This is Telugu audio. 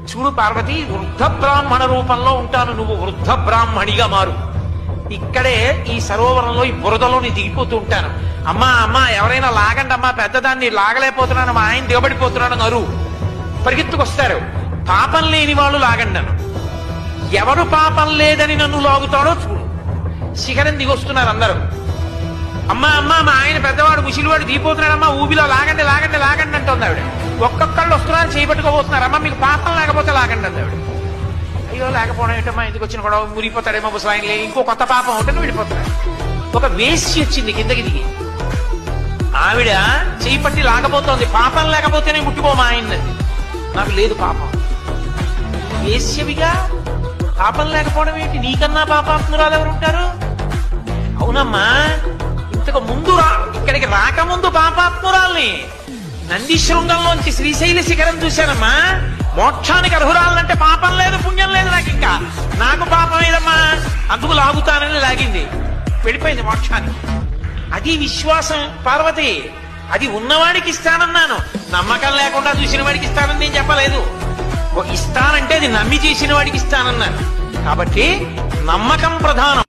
చూడు పార్వతి, వృద్ధ బ్రాహ్మణ రూపంలో ఉంటాను, నువ్వు వృద్ధ బ్రాహ్మణిగా మారు. ఇక్కడే ఈ సరోవరంలో ఈ బురదలోని దిగిపోతూ ఉంటాను. అమ్మా అమ్మా ఎవరైనా లాగండి అమ్మా, పెద్దదాన్ని లాగలేకపోతున్నాను, మా ఆయన దిగబడిపోతున్నాను నరు పరిగెత్తుకొస్తారు. పాపం లేని వాళ్ళు లాగండి నన్ను. ఎవరు పాపం లేదని నన్ను లాగుతాడో చూడు. శిఖరం దిగొస్తున్నారు అందరూ. అమ్మా అమ్మా మా ఆయన పెద్దవాడు ముసిలివాడు దిగిపోతున్నాడమ్మా, ఊబిలో లాగండి లాగండి లాగండి అంటుంది ఆవిడ. ఒక్కొక్కళ్ళు వస్తున్నారు, చేయబట్టుకోబోతున్నారు. అమ్మ మీకు పాపం లేకపోతే లాగండి అంది ఆవిడ. అయ్యో లేకపోవడం ఏంటమ్మా, ఎందుకు వచ్చిన కూడా మురిగిపోతాడేమో ముసలాయనలే, ఇంకో కొత్త పాపం ఉంటే విడిపోతాడు. ఒక వేసి వచ్చింది కిందకి దిగి, ఆవిడ చేయి పట్టి లాగబోతోంది. పాపం లేకపోతేనే ముట్టుకోమా ఆయన్ని. నాకు లేదు పాపం. వేశ్యవిగా పాపం లేకపోవడం ఏంటి? నీకన్నా పాపాత్మురాలు ఎవరుంటారు? అవునమ్మా, ఇంతకు ముందు ఇక్కడికి రాకముందు పాపాత్మురాల్ని నంది శృంగంలోంచి శ్రీశైల శిఖరం చూశానమ్మా. మోక్షానికి అర్హురాలంటే పాపం లేదు పుణ్యం లేదు నాకు, ఇంకా నాకు పాపం ఏదమ్మా, అందుకు లాగుతానని లాగింది, వెళ్ళిపోయింది మోక్షానికి. అది విశ్వాసం పార్వతి. అది ఉన్నవాడికి ఇస్తానన్నాను, నమ్మకం లేకుండా చూసిన వాడికి ఇస్తానని నేను చెప్పలేదు. ఇస్తానంటే అది నమ్మి చేసిన వాడికి ఇస్తానన్నాను. కాబట్టి నమ్మకం ప్రధానం.